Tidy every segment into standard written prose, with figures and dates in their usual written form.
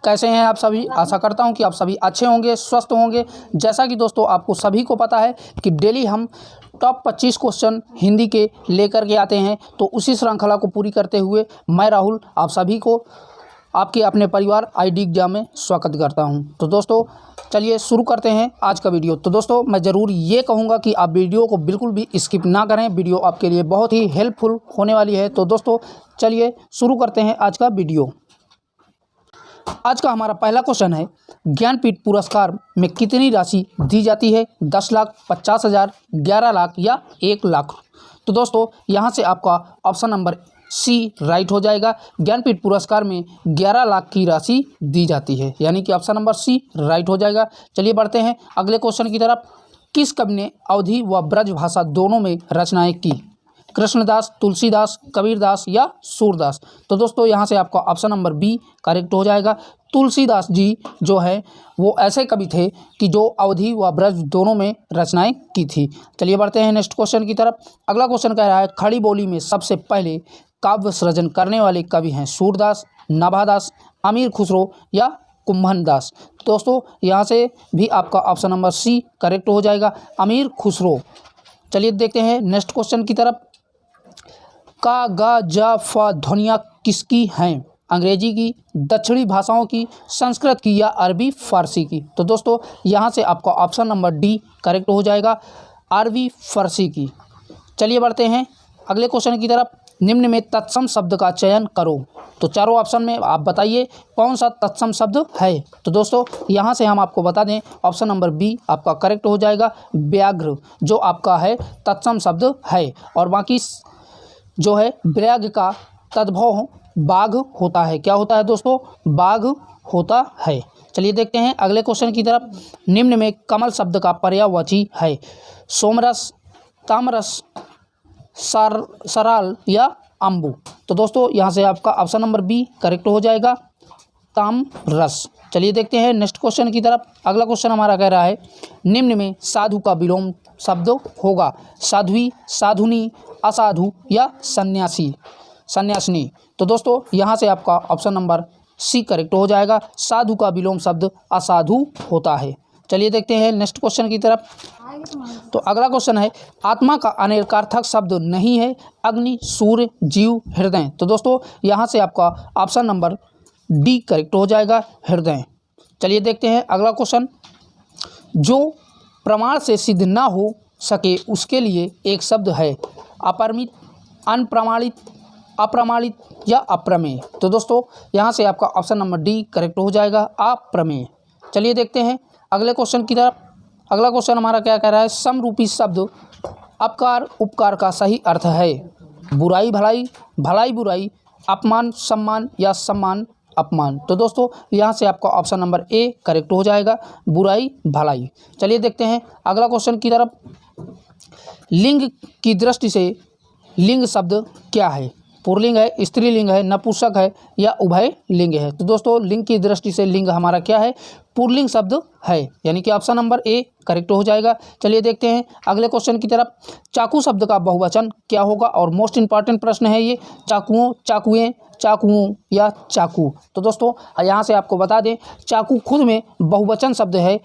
कैसे हैं आप सभी। आशा करता हूं कि आप सभी अच्छे होंगे, स्वस्थ होंगे। जैसा कि दोस्तों आपको सभी को पता है कि डेली हम टॉप 25 क्वेश्चन हिंदी के लेकर के आते हैं, तो उसी श्रृंखला को पूरी करते हुए मैं राहुल आप सभी को आपके अपने परिवार आईडी एग्जाम में स्वागत करता हूं। तो दोस्तों चलिए शुरू करते हैं आज का वीडियो। तो दोस्तों मैं ज़रूर ये कहूँगा कि आप वीडियो को बिल्कुल भी स्किप ना करें, वीडियो आपके लिए बहुत ही हेल्पफुल होने वाली है। तो दोस्तों चलिए शुरू करते हैं आज का वीडियो। आज का हमारा पहला क्वेश्चन है, ज्ञानपीठ पुरस्कार में कितनी राशि दी जाती है? 10 लाख, 50,000, 11 लाख या 1 लाख? तो दोस्तों यहाँ से आपका ऑप्शन नंबर सी राइट हो जाएगा। ज्ञानपीठ पुरस्कार में 11 लाख की राशि दी जाती है, यानी कि ऑप्शन नंबर सी राइट हो जाएगा। चलिए बढ़ते हैं अगले क्वेश्चन की तरफ। किस कवि ने अवधी व ब्रज भाषा दोनों में रचनाएं की? कृष्णदास, तुलसीदास, कबीरदास या सूरदास? तो दोस्तों यहाँ से आपका ऑप्शन नंबर बी करेक्ट हो जाएगा। तुलसीदास जी जो है वो ऐसे कवि थे कि जो अवधी व ब्रज दोनों में रचनाएं की थी। चलिए बढ़ते हैं नेक्स्ट क्वेश्चन की तरफ। अगला क्वेश्चन कह रहा है, खड़ी बोली में सबसे पहले काव्य सृजन करने वाले कवि हैं सूरदास, नाभादास, अमीर खुसरो या कुंभनदास? दोस्तों यहाँ से भी आपका ऑप्शन नंबर सी करेक्ट हो जाएगा, अमीर खुसरो। चलिए देखते हैं नेक्स्ट क्वेश्चन की तरफ। का, गा, जा, फ ध्वनियाँ किसकी हैं? अंग्रेजी की, दक्षिणी भाषाओं की, संस्कृत की या अरबी फारसी की? तो दोस्तों यहाँ से आपका ऑप्शन नंबर डी करेक्ट हो जाएगा, अरबी फारसी की। चलिए बढ़ते हैं अगले क्वेश्चन की तरफ। निम्न में तत्सम शब्द का चयन करो। तो चारों ऑप्शन में आप बताइए कौन सा तत्सम शब्द है। तो दोस्तों यहाँ से हम आपको बता दें, ऑप्शन नंबर बी आपका करेक्ट हो जाएगा, व्याघ्र जो आपका है तत्सम शब्द है। और बाकी जो है व्याघ्र का तद्भव बाघ होता है। क्या होता है दोस्तों? बाघ होता है। चलिए देखते हैं अगले क्वेश्चन की तरफ। निम्न में कमल शब्द का पर्यायवाची है? सोमरस, तामरस, सराल या अम्बु? तो दोस्तों यहाँ से आपका ऑप्शन नंबर बी करेक्ट हो जाएगा, तामरस। चलिए देखते हैं नेक्स्ट क्वेश्चन की तरफ। अगला क्वेश्चन हमारा कह रहा है, निम्न में साधु का विलोम शब्द होगा? साध्वी, साधुनी, असाधु या सन्यासी, सन्यासिनी? तो दोस्तों यहाँ से आपका ऑप्शन नंबर सी करेक्ट हो जाएगा, साधु का विलोम शब्द असाधु होता है। चलिए देखते हैं नेक्स्ट क्वेश्चन की तरफ। तो अगला क्वेश्चन है, आत्मा का अनेकार्थक शब्द नहीं है? अग्नि, सूर्य, जीव, हृदय? तो दोस्तों यहाँ से आपका ऑप्शन नंबर डी करेक्ट हो जाएगा, हृदय। चलिए देखते हैं अगला क्वेश्चन। जो प्रमाण से सिद्ध ना हो सके उसके लिए एक शब्द है? अपरिमित, अनप्रमाणित, अप्रमाणित या अप्रमेय? तो दोस्तों यहाँ से आपका ऑप्शन नंबर डी करेक्ट हो जाएगा, अप्रमेय। चलिए देखते हैं अगले क्वेश्चन की तरफ। अगला क्वेश्चन हमारा क्या कह रहा है, समरूपी शब्द अपकार उपकार का सही अर्थ है? बुराई भलाई, भलाई बुराई, अपमान सम्मान या सम्मान अपमान? तो दोस्तों यहाँ से आपका ऑप्शन नंबर ए करेक्ट हो जाएगा, बुराई भलाई। चलिए देखते हैं अगला क्वेश्चन की तरफ। लिंग की दृष्टि से लिंग शब्द क्या है? पुल्लिंग है, स्त्रीलिंग है, नपुंसक है या उभय लिंग है? तो दोस्तों लिंग की दृष्टि से लिंग हमारा क्या है? पुल्लिंग शब्द है, यानी कि ऑप्शन नंबर ए करेक्ट हो जाएगा। चलिए देखते हैं अगले क्वेश्चन की तरफ। चाकू शब्द का बहुवचन क्या होगा? और मोस्ट इंपॉर्टेंट प्रश्न है ये, चाकुओं, चाकुएं, चाकुओं या चाकू? तो दोस्तों यहाँ से आपको बता दें, चाकू खुद में बहुवचन शब्द है,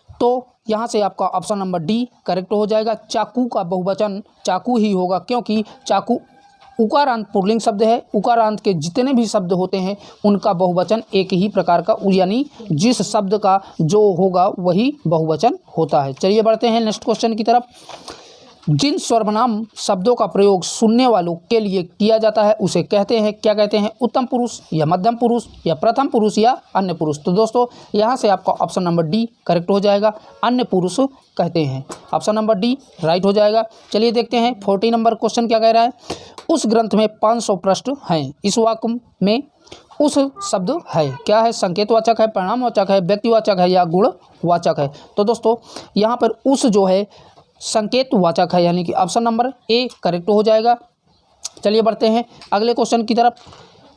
तो यहाँ से आपका ऑप्शन नंबर डी करेक्ट हो जाएगा, चाकू का बहुवचन चाकू ही होगा, क्योंकि चाकू उकारांत पुल्लिंग शब्द है। उकारांत के जितने भी शब्द होते हैं उनका बहुवचन एक ही प्रकार का, यानी जिस शब्द का जो होगा वही बहुवचन होता है। चलिए बढ़ते हैं नेक्स्ट क्वेश्चन की तरफ। जिन सर्वनाम शब्दों का प्रयोग सुनने वालों के लिए किया जाता है उसे कहते हैं, क्या कहते हैं? उत्तम पुरुष या मध्यम पुरुष या प्रथम पुरुष या अन्य पुरुष? तो दोस्तों यहाँ से आपका ऑप्शन नंबर डी करेक्ट हो जाएगा, अन्य पुरुष कहते हैं। ऑप्शन नंबर डी राइट हो जाएगा। चलिए देखते हैं 40 नंबर क्वेश्चन क्या कह रहा है। उस ग्रंथ में 500 पृष्ठ हैं, इस वाक्य में उस शब्द है? क्या है? संकेतवाचक है, परिणामवाचक है, व्यक्तिवाचक है या गुणवाचक है? तो दोस्तों यहाँ पर उस जो है संकेतवाचक है, यानी कि ऑप्शन नंबर ए करेक्ट हो जाएगा। चलिए बढ़ते हैं अगले क्वेश्चन की तरफ।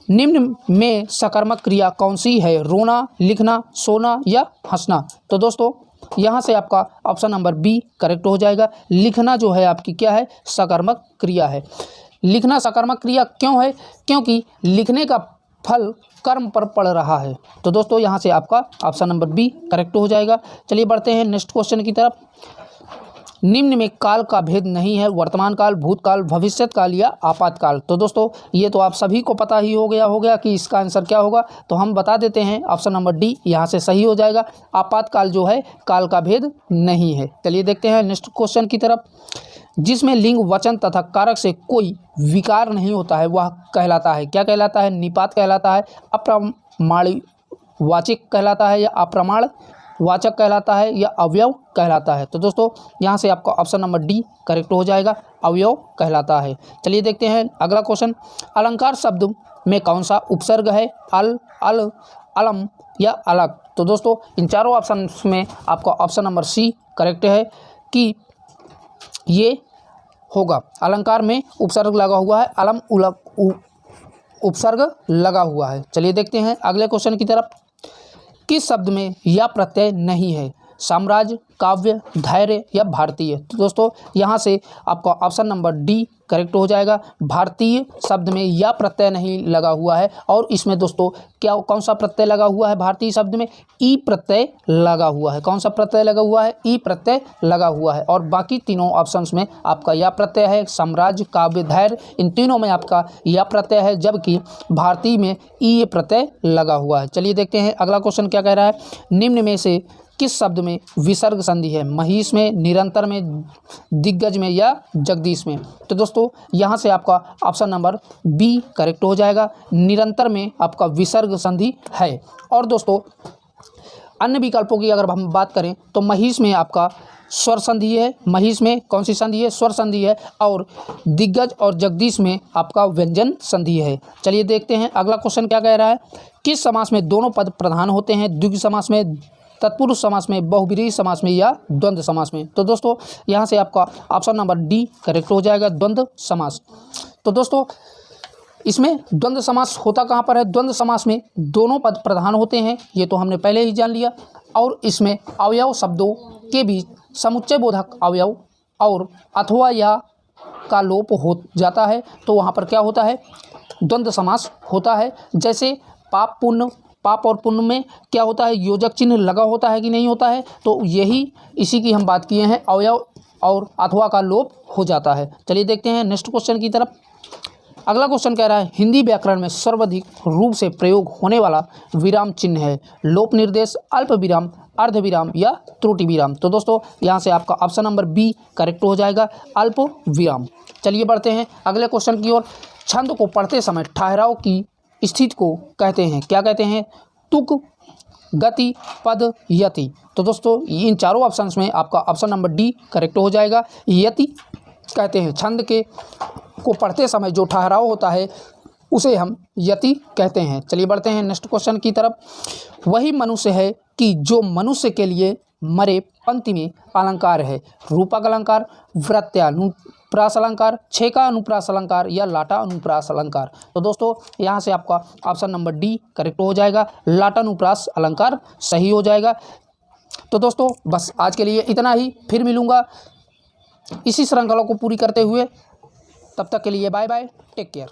निम्न में सकर्मक क्रिया कौन सी है? रोना, लिखना, सोना या हंसना? तो दोस्तों यहाँ से आपका ऑप्शन नंबर बी करेक्ट हो जाएगा, लिखना जो है आपकी क्या है? सकर्मक क्रिया है। लिखना सकर्मक क्रिया क्यों है? क्योंकि लिखने का फल कर्म पर पड़ रहा है। तो दोस्तों यहाँ से आपका ऑप्शन नंबर बी करेक्ट हो जाएगा। चलिए बढ़ते हैं नेक्स्ट क्वेश्चन की तरफ। निम्न में काल का भेद नहीं है, वर्तमान काल, भूतकाल, भविष्यत काल या आपातकाल। तो दोस्तों ये तो आप सभी को पता ही हो गया कि इसका आंसर क्या होगा, तो हम बता देते हैं ऑप्शन नंबर डी यहाँ से सही हो जाएगा। आपातकाल जो है काल का भेद नहीं है। चलिए देखते हैं नेक्स्ट क्वेश्चन की तरफ। जिसमें लिंग, वचन तथा कारक से कोई विकार नहीं होता है वह कहलाता है, क्या कहलाता है? निपात कहलाता है, अप्रमाणवाचक कहलाता है या अप्रमाण वाचक कहलाता है या अवयव कहलाता है। तो दोस्तों यहाँ से आपका ऑप्शन नंबर डी करेक्ट हो जाएगा, अवयव कहलाता है। चलिए देखते हैं अगला क्वेश्चन। अलंकार शब्द में कौन सा उपसर्ग है? अल, अलम या अलग। तो दोस्तों इन चारों ऑप्शन में आपका ऑप्शन नंबर सी करेक्ट है कि ये होगा। अलंकार में उपसर्ग लगा हुआ है, अलम उपसर्ग लगा हुआ है। चलिए देखते हैं अगले क्वेश्चन की तरफ। किस शब्द में या प्रत्यय नहीं है? साम्राज्य, काव्य, धैर्य या भारतीय। तो दोस्तों यहाँ से आपका ऑप्शन नंबर डी करेक्ट हो जाएगा। भारतीय शब्द में या प्रत्यय नहीं लगा हुआ है, और इसमें दोस्तों कौन सा प्रत्यय लगा हुआ है? भारतीय शब्द में ई प्रत्यय लगा हुआ है। कौन सा प्रत्यय लगा हुआ है? ई प्रत्यय लगा हुआ है। और बाकी तीनों ऑप्शंस में आपका या प्रत्यय है। साम्राज्य, काव्य, धैर्य, इन तीनों में आपका या प्रत्यय है, जबकि भारतीय में ई प्रत्यय लगा हुआ है। चलिए देखते हैं अगला क्वेश्चन क्या कह रहा है। निम्न में से किस शब्द में विसर्ग संधि है? महिष में, निरंतर में, दिग्गज में या जगदीश में। तो दोस्तों यहाँ से आपका ऑप्शन नंबर बी करेक्ट हो जाएगा। निरंतर में आपका विसर्ग संधि है। और दोस्तों अन्य विकल्पों की अगर हम बात करें तो महिष में आपका स्वर संधि है। महिष में कौन सी संधि है? स्वर संधि है। और दिग्गज और जगदीश में आपका व्यंजन संधि है। चलिए देखते हैं अगला क्वेश्चन क्या कह रहा है। किस समास में दोनों पद प्रधान होते हैं? द्विगु समास में, तत्पुरुष समास में, बहुब्रीहि समास में या द्वंद्व समास में। तो दोस्तों यहाँ से आपका ऑप्शन नंबर डी करेक्ट हो जाएगा, द्वंद्व समास। तो दोस्तों इसमें द्वंद्व समास होता कहाँ पर है? द्वंद्व समास में दोनों पद प्रधान होते हैं, ये तो हमने पहले ही जान लिया। और इसमें अवयव शब्दों के बीच समुच्चय बोधक अवयव और अथवा या का लोप हो जाता है, तो वहाँ पर क्या होता है? द्वंद्व समास होता है। जैसे पाप पुण्य, पाप और पुण्य में क्या होता है? योजक चिन्ह लगा होता है कि नहीं होता है? तो यही इसी की हम बात किए हैं, अवयव और अथवा का लोप हो जाता है। चलिए देखते हैं नेक्स्ट क्वेश्चन की तरफ। अगला क्वेश्चन कह रहा है हिंदी व्याकरण में सर्वाधिक रूप से प्रयोग होने वाला विराम चिन्ह है? लोप निर्देश, अल्प विराम, अर्ध विराम या त्रुटि विराम। तो दोस्तों यहाँ से आपका ऑप्शन नंबर बी करेक्ट हो जाएगा, अल्प विराम। चलिए बढ़ते हैं अगले क्वेश्चन की ओर। छंद को पढ़ते समय ठहराव की स्थिति को कहते हैं, क्या कहते हैं? तुक, गति, पद, यति। तो दोस्तों इन चारों ऑप्शंस में आपका ऑप्शन नंबर डी करेक्ट हो जाएगा, यति कहते हैं। छंद के को पढ़ते समय जो ठहराव होता है उसे हम यति कहते हैं। चलिए बढ़ते हैं नेक्स्ट क्वेश्चन की तरफ। वही मनुष्य है कि जो मनुष्य के लिए मरे पंक्ति में अलंकार है? रूपक अलंकार, वृत्यानुप्रास अलंकार, छेका अनुप्रास अलंकार या लाटा अनुप्रास अलंकार। तो दोस्तों यहाँ से आपका ऑप्शन नंबर डी करेक्ट हो जाएगा, लाटा अनुप्रास अलंकार सही हो जाएगा। तो दोस्तों बस आज के लिए इतना ही, फिर मिलूँगा इसी श्रृंखला को पूरी करते हुए। तब तक के लिए बाय बाय, टेक केयर।